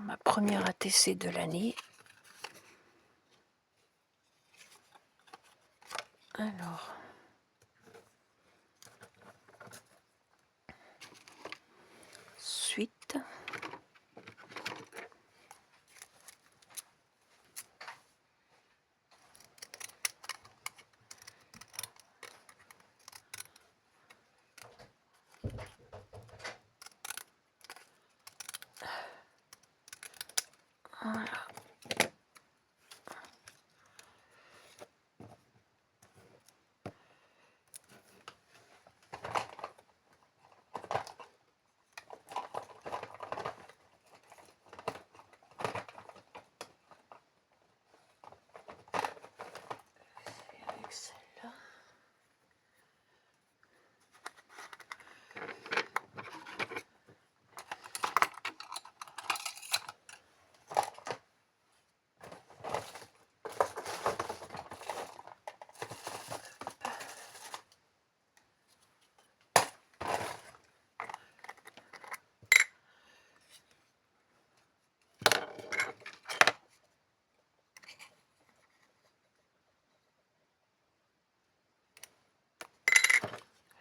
ma première ATC de l'année. Alors, suite. Voilà. Avec celle-là.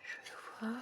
Je vois.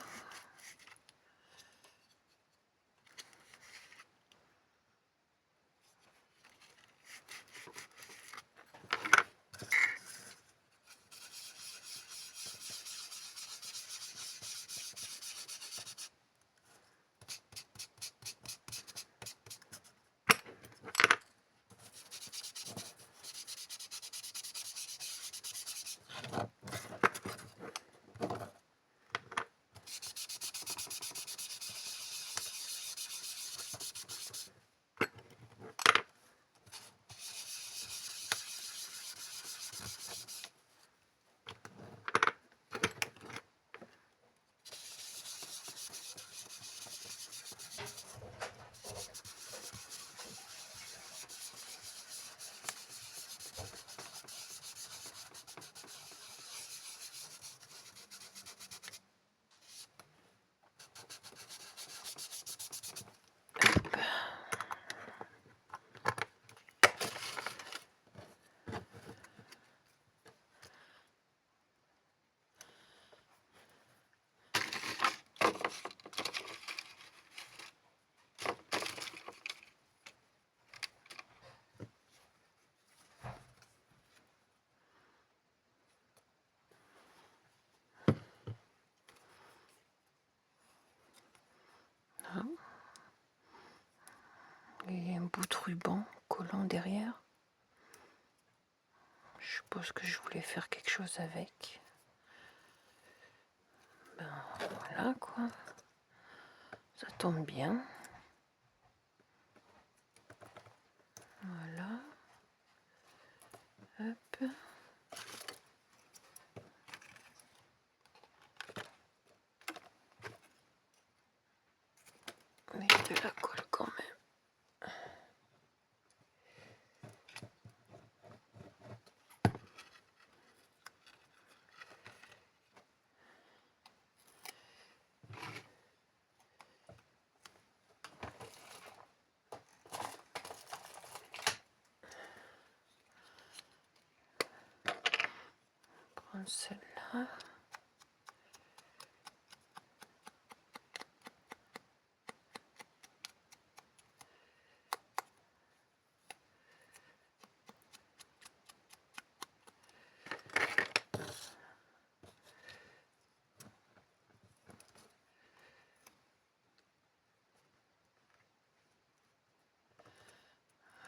Il y a un bout de ruban collant derrière. Je suppose que je voulais faire quelque chose avec. Ben voilà quoi. Ça tombe bien. Voilà. Hop. Mais de la colle quand même. Prendre celle-là.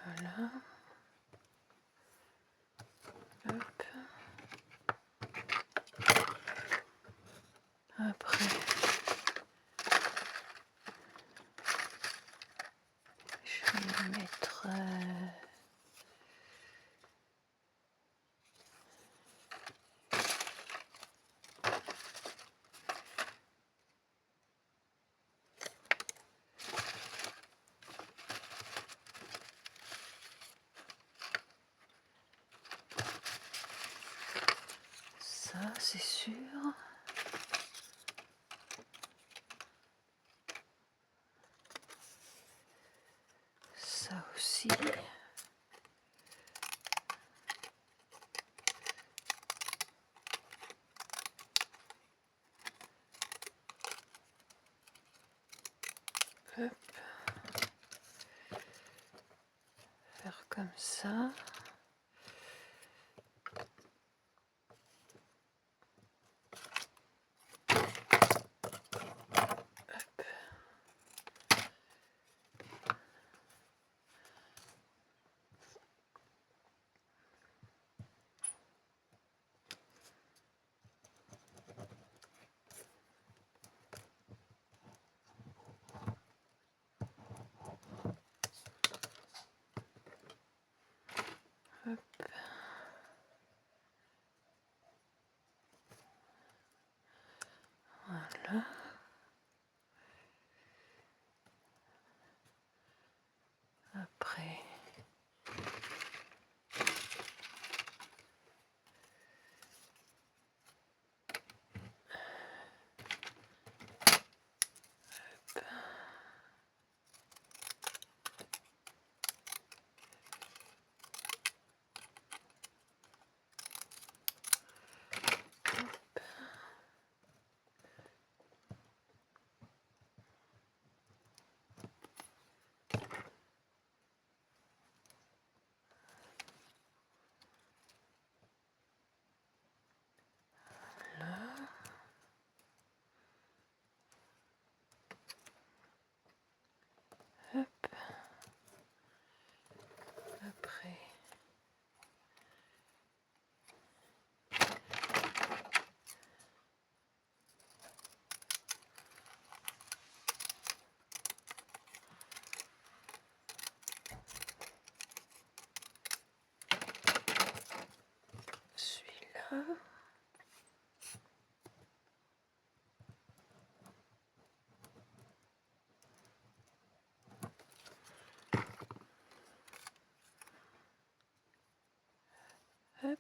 Voilà. Hop. Après, je vais mettre ça, c'est sûr. Ça aussi. Hop. Faire comme ça. Hop. Voilà. Après, hop. Après, celui-là. Hop.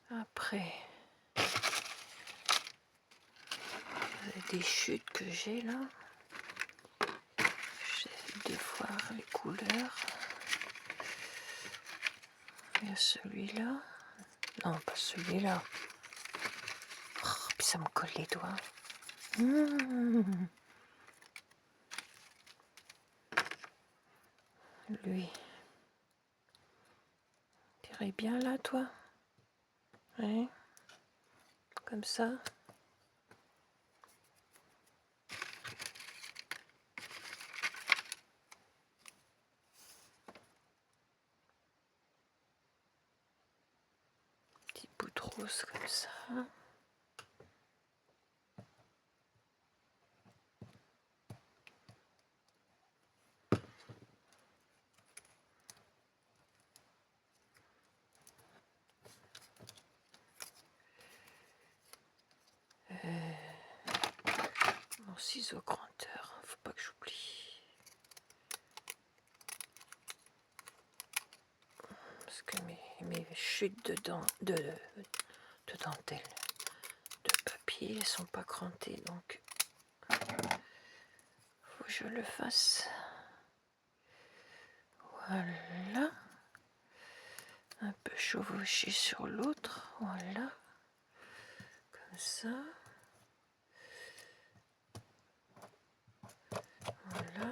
Après, des chutes que j'ai là. J'essaie de voir les couleurs. Il y a celui-là. Non, pas celui-là. Oh, puis ça me colle les doigts. Lui. T'irais bien là, toi? Ouais. Comme ça. Petit bout de rose comme ça. Mon ciseau grandeur, faut pas que j'oublie. Parce que mes chutes de dentelle, de papier, elles sont pas crantées, donc faut que je le fasse. Voilà. Un peu chevauché sur l'autre, voilà. Comme ça. Voilà.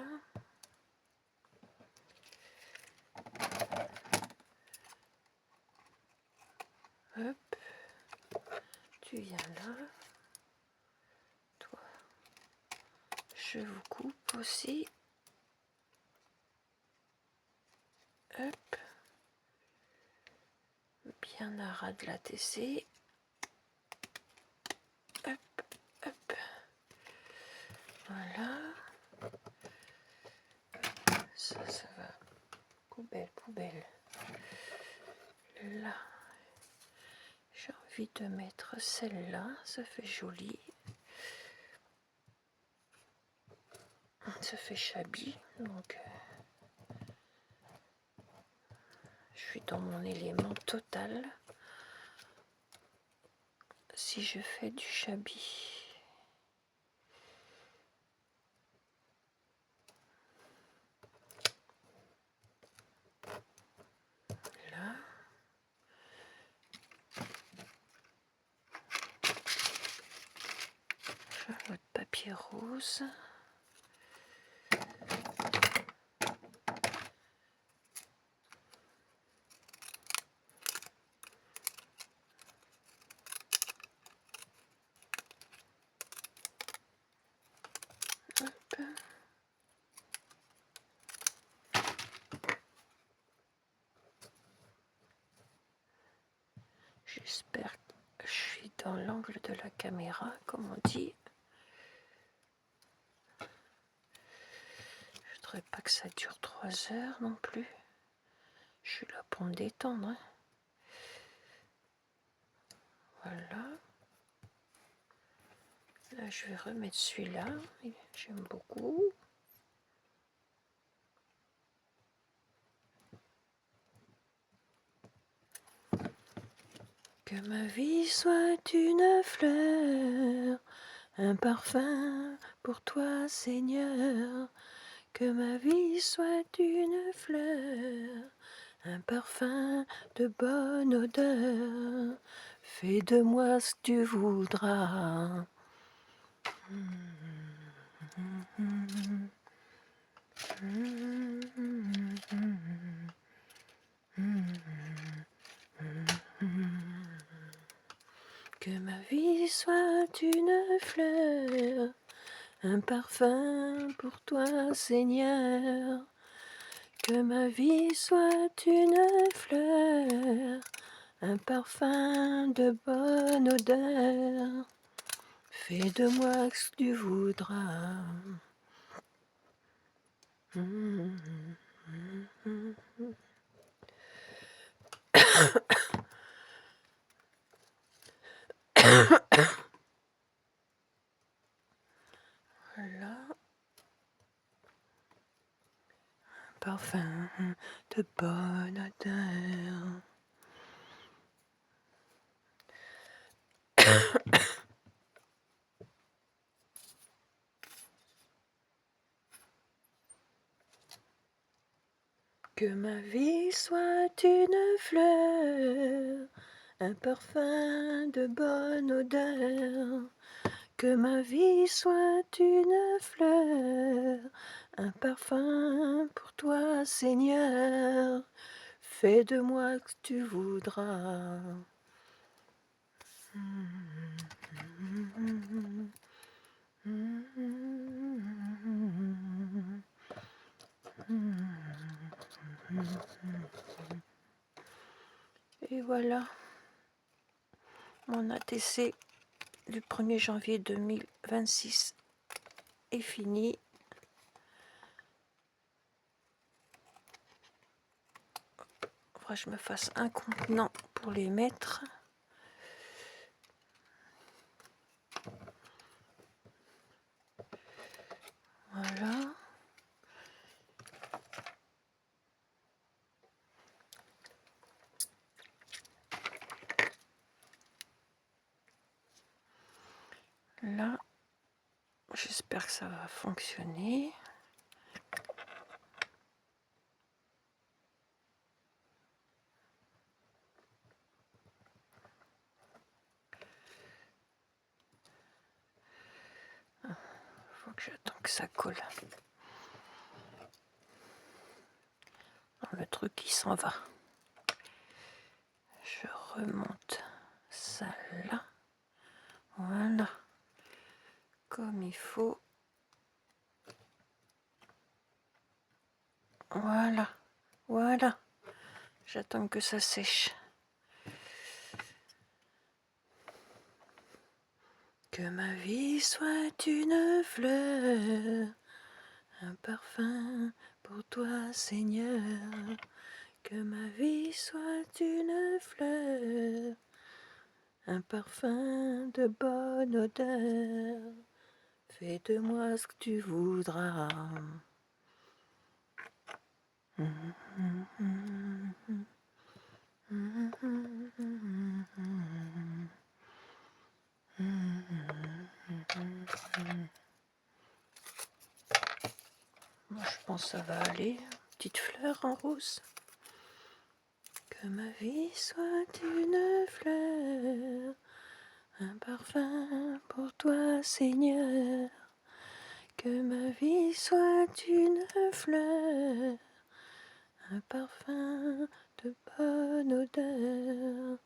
Hop. Tu viens là. Toi. Je vous coupe aussi. Hop. Bien à ras de la TC. Hop, hop. Voilà. Ça va. Poubelle. Là. J'ai envie de mettre celle-là. Ça fait joli. Ça fait shabby. Donc, je suis dans mon élément total. Si je fais du chablis. Là. J'ai votre papier rose. J'espère que je suis dans l'angle de la caméra, comme on dit. Je voudrais pas que ça dure 3 heures non plus. Je suis là pour me détendre. Hein. Voilà. Là, je vais remettre celui-là. J'aime beaucoup. Que ma vie soit une fleur, un parfum pour toi, Seigneur. Que ma vie soit une fleur, un parfum de bonne odeur. Fais de moi ce que tu voudras. Que ma vie soit une fleur, un parfum pour toi, Seigneur. Que ma vie soit une fleur, un parfum de bonne odeur. Fais de moi ce que tu voudras. Voilà. Parfum de bonne odeur. Que ma vie soit une fleur, un parfum de bonne odeur. Que ma vie soit une fleur, un parfum pour toi, Seigneur. Fais de moi ce que tu voudras. Et voilà, mon ATC du 1er janvier 2026 est fini. Faudra que je me fasse un contenant pour les mettre. Voilà. Là, j'espère que ça va fonctionner. Faut que j'attends que ça colle. Le truc qui s'en va. Je remonte ça là. Voilà. Comme il faut. Voilà. Voilà. J'attends que ça sèche. Que ma vie soit une fleur, un parfum pour toi, Seigneur. Que ma vie soit une fleur, un parfum de bonne odeur. Fais de moi ce que tu voudras. Moi, je pense que ça va aller. Petite fleur en rose. Que ma vie soit une fleur, un parfum pour toi, Seigneur. Que ma vie soit une fleur, un parfum de bonne odeur.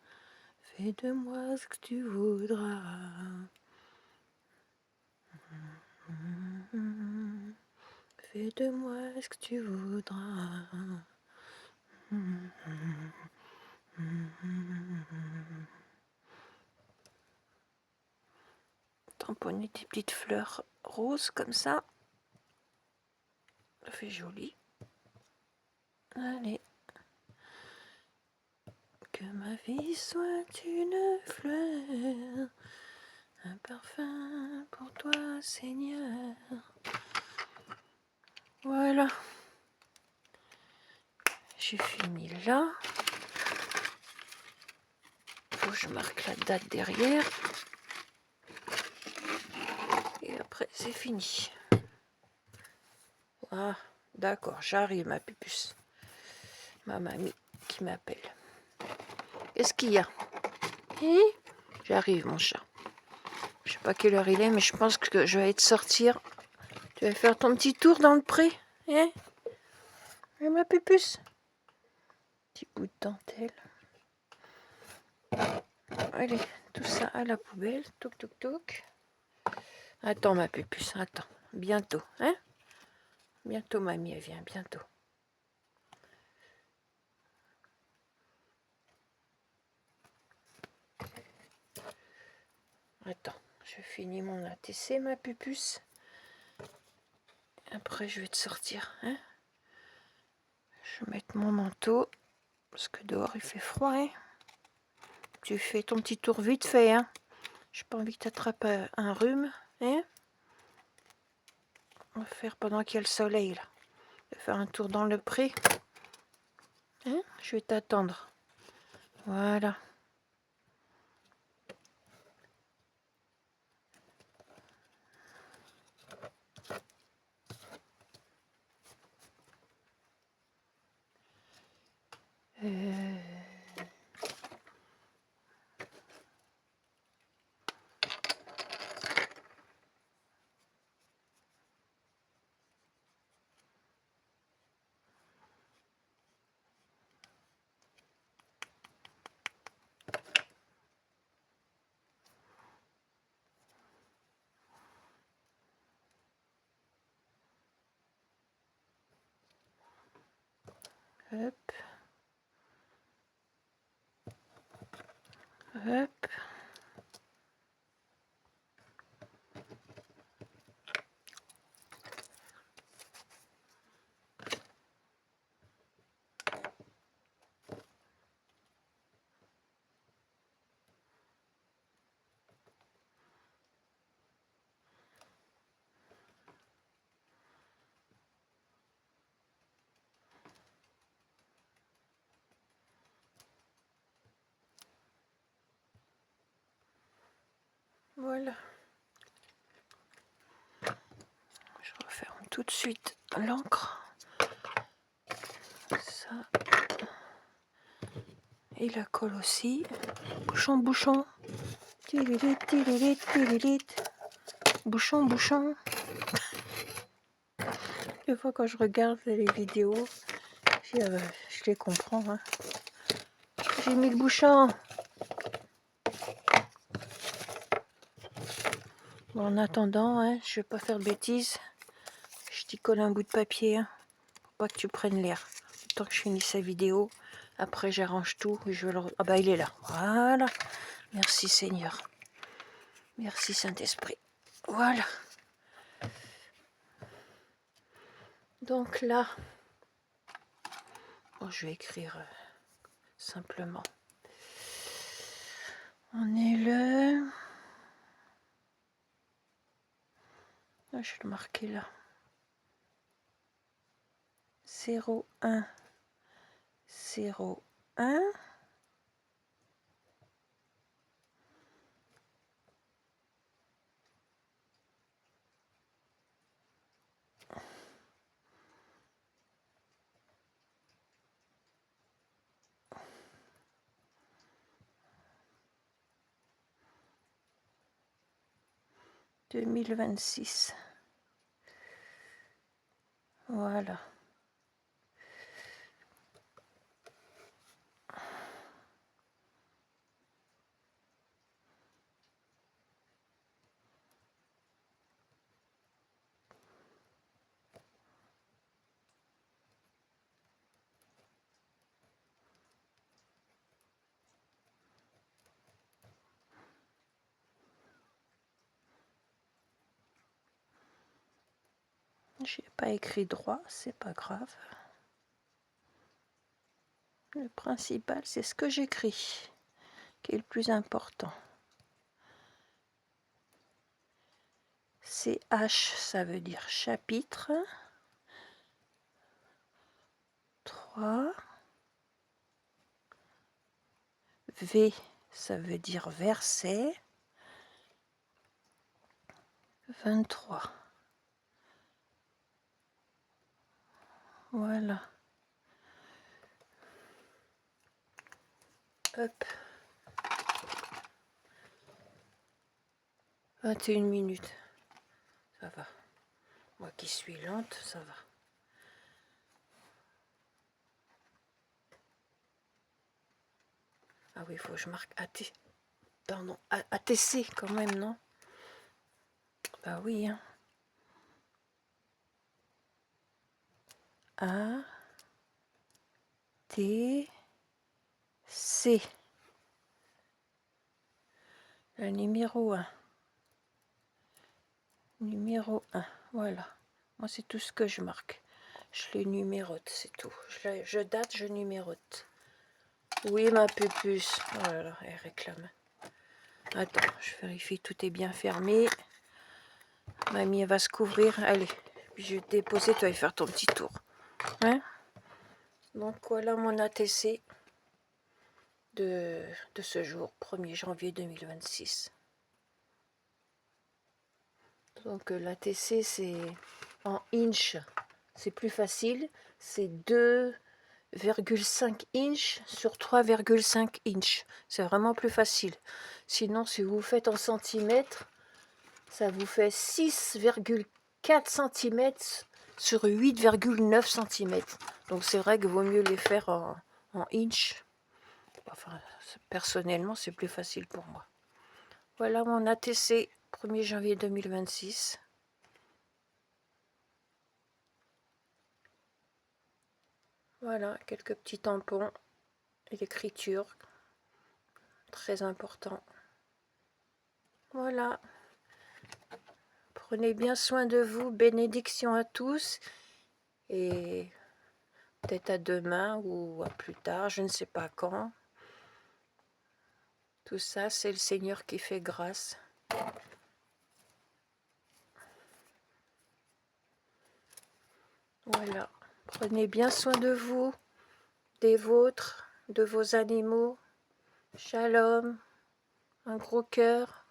Fais de moi ce que tu voudras. Fais de moi ce que tu voudras. Tamponner des petites fleurs roses comme ça. Ça fait joli. Allez. Que ma vie soit une fleur, un parfum pour toi, Seigneur. Voilà. J'ai fini là. Faut que je marque la date derrière. Et après, c'est fini. Ah, d'accord, j'arrive, ma pupuce. Ma mamie qui m'appelle. Qu'est-ce qu'il y a? J'arrive, mon chat. Je sais pas quelle heure il est, mais je pense que je vais te sortir. Tu vas faire ton petit tour dans le pré, hein? Et ma pupuce. Petit bout de dentelle. Allez, tout ça à la poubelle. Toc, toc, toc. Attends, ma pupuce, attends. Bientôt, hein? Bientôt, mamie, elle vient, bientôt. Attends, je finis mon ATC, ma pupuce. Après, je vais te sortir, hein? Je vais mettre mon manteau, parce que dehors, il fait froid, hein? Tu fais ton petit tour vite fait, hein? J'ai pas envie que tu attrapes un rhume, hein? On va faire pendant qu'il y a le soleil, là. Je vais faire un tour dans le pré. Hein? Je vais t'attendre. Voilà. Hop. Hop. Voilà. Je referme tout de suite l'encre. Ça. Et la colle aussi. Bouchon, bouchon. Tililit, tililit, tililit. Bouchon, bouchon. Des fois quand je regarde les vidéos, je les comprends. Hein. J'ai mis le bouchon. Bon, en attendant, hein, je vais pas faire de bêtises. Je t'y colle un bout de papier. Hein, pour pas que tu prennes l'air. Tant que je finis sa vidéo. Après j'arrange tout. Je vais le... Ah bah il est là. Voilà. Merci Seigneur. Merci Saint-Esprit. Voilà. Donc là, bon, je vais écrire simplement. On est le... Ah, je vais le marquer là. 01 01 2026. Voilà. J'ai pas écrit droit, c'est pas grave. Le principal, c'est ce que j'écris, qui est le plus important. CH, ça veut dire chapitre. 3. V, ça veut dire verset. 23. Voilà. Hop. 21 minutes. Ça va. Moi qui suis lente, ça va. Ah oui, il faut que je marque AT. Pardon, ATC quand même, non? Bah oui, hein. A, T, C. Le numéro 1. Numéro 1, voilà. Moi, c'est tout ce que je marque. Je les numérote, c'est tout. Je date, je numérote. Oui, ma pupuce. Oh là là, elle réclame. Attends, je vérifie, tout est bien fermé. Mamie, elle va se couvrir. Allez, je vais te déposer, tu vas faire ton petit tour. Hein? Donc, voilà mon ATC de ce jour, 1er janvier 2026. Donc, l'ATC, c'est en inch. C'est plus facile. C'est 2,5 inch sur 3,5 inch. C'est vraiment plus facile. Sinon, si vous faites en centimètres, ça vous fait 6,4 cm sur 8,9 cm. Donc c'est vrai que vaut mieux les faire en inch. Enfin, personnellement, c'est plus facile pour moi. Voilà mon ATC 1er janvier 2026. Voilà, quelques petits tampons et l'écriture. Très important. Voilà. Prenez bien soin de vous. Bénédiction à tous. Et peut-être à demain ou à plus tard, je ne sais pas quand. Tout ça, c'est le Seigneur qui fait grâce. Voilà. Prenez bien soin de vous, des vôtres, de vos animaux. Shalom. Un gros cœur.